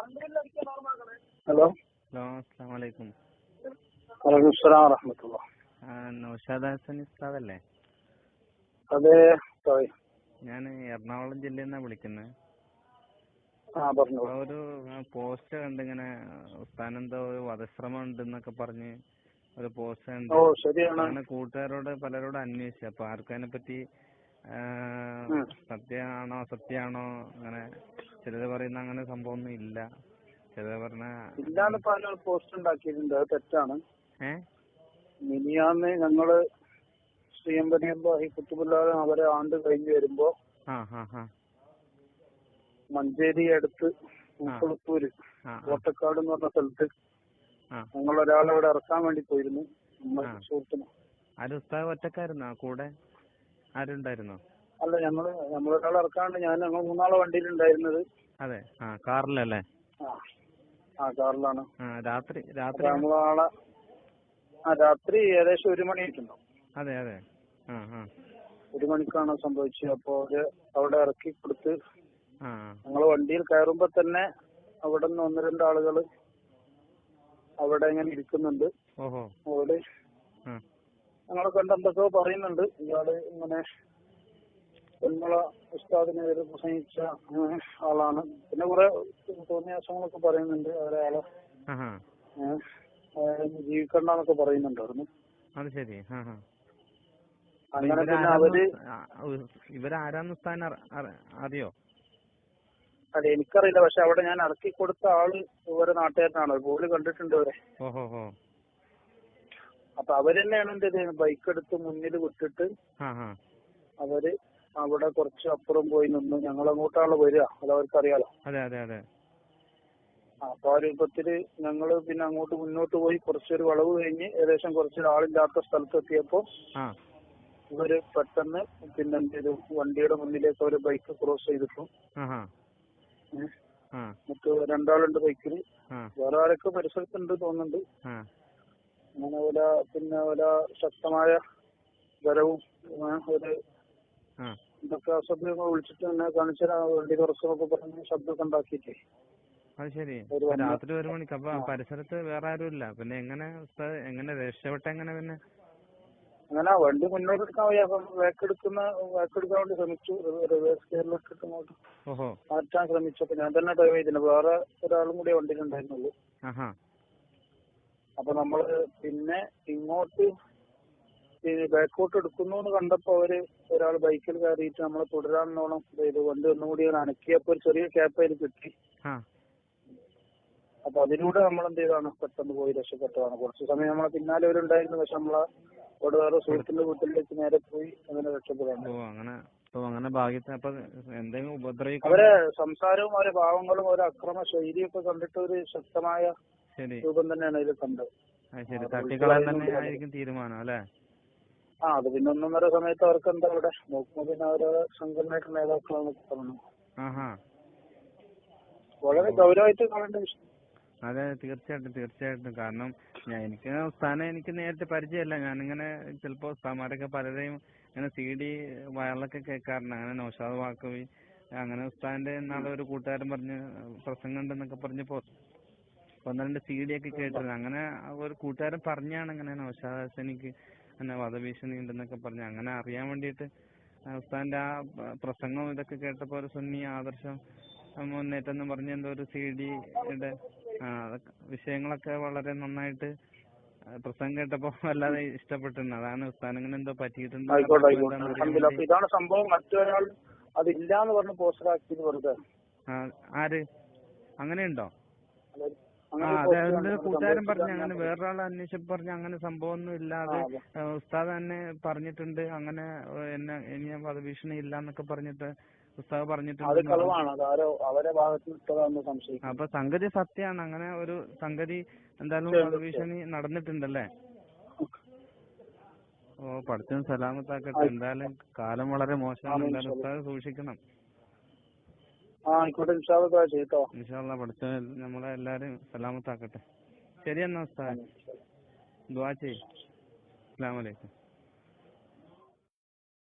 Hello. Hello, അസ്സലാമു അലൈക്കും. വലൈക്കും സ്സലാം വറഹ്മത്തുള്ളാഹി. നൗഷാദ് ഹസൻ ഉസ്താദല്ലേ? അതെ, പറയ്. ഞാൻ എറണാകുളം ജില്ലയിൽ നിന്നാണ് വിളിക്കുന്നത്. പറഞ്ഞു. ഒരു പോസ്റ്റ് കണ്ടിങ്ങനെ ഉസ്താദിനെന്തോ ഒരു വധശ്രമം ഉണ്ടെന്നൊക്കെ പറഞ്ഞ് ഒരു പോസ്റ്റ് കണ്ട്. ഓ, ശരിയാണ്. അങ്ങനെ കൂട്ടുകാരോട് പലരോട് അന്വേഷിച്ചു. അപ്പൊ ആർക്കും അതിനെ പറ്റി സത്യമാണോ അസത്യമാണോ അങ്ങനെ ചിലര് പറയുന്ന അങ്ങനെ സംഭവമൊന്നും ഇല്ല, ചിലര് പറഞ്ഞ ഇല്ലാന്ന് പല പോസ്റ്റ് ഉണ്ടാക്കിയിട്ടുണ്ട്. അത് തെറ്റാണ്. ഏഹ് മിനിയാന്ന് ഞങ്ങള് ശ്രീയമ്പതി കുത്തുബുല്ലാതെ അവരെ ആണ്ട് കഴിഞ്ഞ് വരുമ്പോ മഞ്ചേരി അടുത്ത് മുക്കുളത്തൂര് കോട്ടക്കാട് എന്ന് പറഞ്ഞ സ്ഥലത്ത് ഞങ്ങളൊരാളെ അവിടെ ഇറക്കാൻ വേണ്ടി പോയിരുന്നു. സുഹൃത്തിന്. ആരും ഉസ്താദ് ഒറ്റക്കായിരുന്നോ? കൂടെ ആരുണ്ടായിരുന്നോ? അല്ല, നമ്മളൊരാളെ ഇറക്കാണ്ട് ഞങ്ങൾ മൂന്നാളെ വണ്ടിയിലുണ്ടായിരുന്നത്. അതെ, കാറിലല്ലേ? കാറിലാണ്. രാത്രി നമ്മളാളെ രാത്രി ഏകദേശം 1 മണി ആയിട്ടുണ്ടാവും. അതെ. 1 മണിക്കാണ് സംഭവിച്ചത്. അപ്പൊ അവിടെ ഇറക്കി കൊടുത്ത് ഞങ്ങള് വണ്ടിയിൽ കയറുമ്പോ തന്നെ അവിടെ നിന്ന് 1-2 ആളുകള് അവിടെ ഇങ്ങനെ ഇരിക്കുന്നുണ്ട്. അവര് ഞങ്ങളെ കണ്ട് എന്തൊക്കെയോ പറയുന്നുണ്ട്. ഇയാള് ഇങ്ങനെ നമ്മളെ ഉസ്താദിനെ പ്രസംഗിച്ച ആളാണ്. പിന്നെ കുറെ തോന്നിയാസങ്ങളൊക്കെ പറയുന്നുണ്ട്. ഒരാളെ ജീവിക്കണ്ടെന്നൊക്കെ പറയുന്നുണ്ടായിരുന്നു. അത് ശരി. അങ്ങനെ പിന്നെ അവര് ഇവരാരാന്ന് ഉസ്താദിന് അറിയോ? അതെ, എനിക്കറിയില്ല. പക്ഷെ അവിടെ ഞാൻ ഇറക്കി കൊടുത്ത ആള് ഇവരെ നാട്ടുകാരനാണ്. പോലും കണ്ടിട്ടുണ്ട് അവരെ. അപ്പൊ അവരെന്നെയാണ് എന്റെ ബൈക്ക് എടുത്ത് മുന്നിൽ വിട്ടിട്ട് അവര് അവിടെ കുറച്ച് അപ്പുറം പോയി നിന്ന്. ഞങ്ങൾ അങ്ങോട്ടാണല്ലോ വരിക, അത് അവർക്കറിയാലോ. അപ്പൊ ആ രൂപത്തില് ഞങ്ങള് പിന്നെ അങ്ങോട്ട് മുന്നോട്ട് പോയി കുറച്ചൊരു വളവ് കഴിഞ്ഞ് ഏകദേശം കുറച്ചൊരു ആളില്ലാത്ത സ്ഥലത്തെത്തിയപ്പോ ഇവര് പെട്ടെന്ന് പിന്നെ എന്തൊരു വണ്ടിയുടെ മുന്നിലേക്ക് അവര് ബൈക്ക് ക്രോസ് ചെയ്തിട്ടു. മറ്റു 2 ആളുണ്ട് ബൈക്കില്. വേറെ ആരൊക്കെ പരിസരത്തുണ്ട് തോന്നുന്നുണ്ട്. അങ്ങനെ പിന്നെ ശക്തമായ ജ്വരവും ഒരു ഇതൊക്കെ അസഭ്യങ്ങൾ വിളിച്ചിട്ട് എന്നെ കാണിച്ചാൽ വണ്ടി തുറക്കുന്നൊക്കെ പറഞ്ഞ് ശബ്ദമൊക്കെ ഉണ്ടാക്കിയിട്ടേ. അത് ശരി. രാത്രി 1 മണിക്ക്. അപ്പൊ പരിസരത്ത് വേറെ ആരും ഇല്ല. പിന്നെ എങ്ങനെ രക്ഷപ്പെട്ടെങ്ങനെ? പിന്നെ അങ്ങനെ വണ്ടി മുന്നോട്ട് എടുക്കാൻ വയ്യ. അപ്പം ബാക്കെടുക്കാൻ വേണ്ടി ശ്രമിച്ചു. റിവേഴ്സ് ഗിയറിലിട്ടിട്ട് ഇങ്ങോട്ട് മാറ്റാൻ ശ്രമിച്ചു. അപ്പൊ ഞാൻ തന്നെ ഡ്രൈവ് ചെയ്തില്ല. വേറെ ഒരാളും കൂടി വണ്ടിയിലുണ്ടായിരുന്നുള്ളൂ. അപ്പൊ നമ്മള് പിന്നെ ഇങ്ങോട്ട് ബാക്കോട്ട് എടുക്കുന്നു എന്ന് കണ്ടപ്പോ ഒരാൾ ബൈക്കിൽ കയറിയിട്ട് നമ്മളെ തുടരാന്നോണം ചെയ്തു. വണ്ടി ഒന്നും കൂടി അനക്കിയപ്പോ ഒരു ചെറിയ ക്യാപ്പ് അതിൽ കിട്ടി. അപ്പൊ അതിലൂടെ നമ്മൾ എന്ത് ചെയ്താണ് പെട്ടെന്ന് പോയി രക്ഷപ്പെട്ടതാണ്. കുറച്ച് സമയം നമ്മളെ പിന്നാലെ അവരുണ്ടായിരുന്നു. പക്ഷെ നമ്മളെ അവിടെ വേറെ സുഹൃത്തിന്റെ വീട്ടിലേക്ക് നേരെ പോയി അങ്ങനെ രക്ഷപ്പെടാണ്. അവരെ സംസാരവും അവരെ ഭാവങ്ങളും അവരെ അക്രമ ശൈലിയൊക്കെ കണ്ടിട്ട് ഒരു ശക്തമായ രൂപം തന്നെയാണ് അതിൽ കണ്ടത്. തീരുമാനം അല്ലേ? അത് പിന്നെ 1:30 സമയത്ത് അവർക്ക് എന്താ അവിടെ നോക്കുമ്പോ പിന്നെ അവരെ സംഘടനയുടെ നേതാക്കളാണെന്നൊക്കെ പറഞ്ഞു. വളരെ ഗൗരവമായിട്ട് കാണേണ്ട വിഷയം. അതെ, തീർച്ചയായിട്ടും. കാരണം എനിക്ക് നേരിട്ട് പരിചയമല്ല. ഞാനിങ്ങനെ ചിലപ്പോ ഉസ്താദന്മാരൊക്കെ പലരെയും ഇങ്ങനെ CD വയറിലൊക്കെ കേൾക്കാറുണ്ട്. അങ്ങനെ നൗഷാദ് വാക്കവി അങ്ങനെ ഉസ്താദിന്റെ നാളെ ഒരു കൂട്ടുകാരൻ പറഞ്ഞ് പ്രസംഗം ഉണ്ടെന്നൊക്കെ പറഞ്ഞപ്പോ 1-2 CD ഒക്കെ കേട്ടിരുന്നു. അങ്ങനെ ഒരു കൂട്ടുകാരൻ പറഞ്ഞാണ് ഇങ്ങനെ നൗഷാദ് ഹസനിക്ക് അങ്ങനെ വധഭീഷണി ഉണ്ടെന്നൊക്കെ പറഞ്ഞ് അങ്ങനെ അറിയാൻ വേണ്ടിയിട്ട് ഉസ്താദിന്റെ ആ പ്രസംഗവും ഇതൊക്കെ കേട്ടപ്പോ ഒരു സുന്നി ആദർശം മുന്നേറ്റം എന്ന് പറഞ്ഞ എന്തോ ഒരു CD-യുടെ വിഷയങ്ങളൊക്കെ വളരെ നന്നായിട്ട് പ്രസംഗം കേട്ടപ്പോ വല്ലാതെ ഇഷ്ടപ്പെട്ടിരുന്നു. അതാണ് ഉസ്താദിന് ഇങ്ങനെ എന്തോ പറ്റിയിട്ടുണ്ട്. ഇതാണ് സംഭവം. മറ്റൊരാൾ അതില്ലാന്ന് പറഞ്ഞ് പോസ്റ്റർ ആക്കിയത് വെറുതെ. ആര്? അങ്ങനെയുണ്ടോ? അതെ, കൂട്ടുകാരൻ പറഞ്ഞു. അങ്ങനെ വേറൊരാൾ അന്വേഷിച്ചപ്പോ പറഞ്ഞു അങ്ങനെ സംഭവമൊന്നും ഇല്ലാതെ ഉസ്താദ് തന്നെ പറഞ്ഞിട്ടുണ്ട്. അങ്ങനെ ഇനി വധഭീഷണി ഇല്ലാന്നൊക്കെ പറഞ്ഞിട്ട് ഉസ്താദ് പറഞ്ഞിട്ടുണ്ട്. അപ്പൊ സംഗതി സത്യമാണ്. അങ്ങനെ ഒരു സംഗതി എന്തായാലും വധഭീഷണി നടന്നിട്ടുണ്ടല്ലേ? പടച്ചോൻ സലാമത്താക്കട്ടെ. എന്തായാലും കാലം വളരെ മോശമാണ്. എന്തായാലും ഉസ്താദ് സൂക്ഷിക്കണം. ഇൻഷാ അല്ലാഹ് പടച്ചോൻ നമ്മളെ എല്ലാരും സലാമത്താക്കട്ടെ. ശരി എന്നാ ഉസ്താദ്, ദുആ ചെയ്യ്. അസ്സലാമു അലൈക്കും.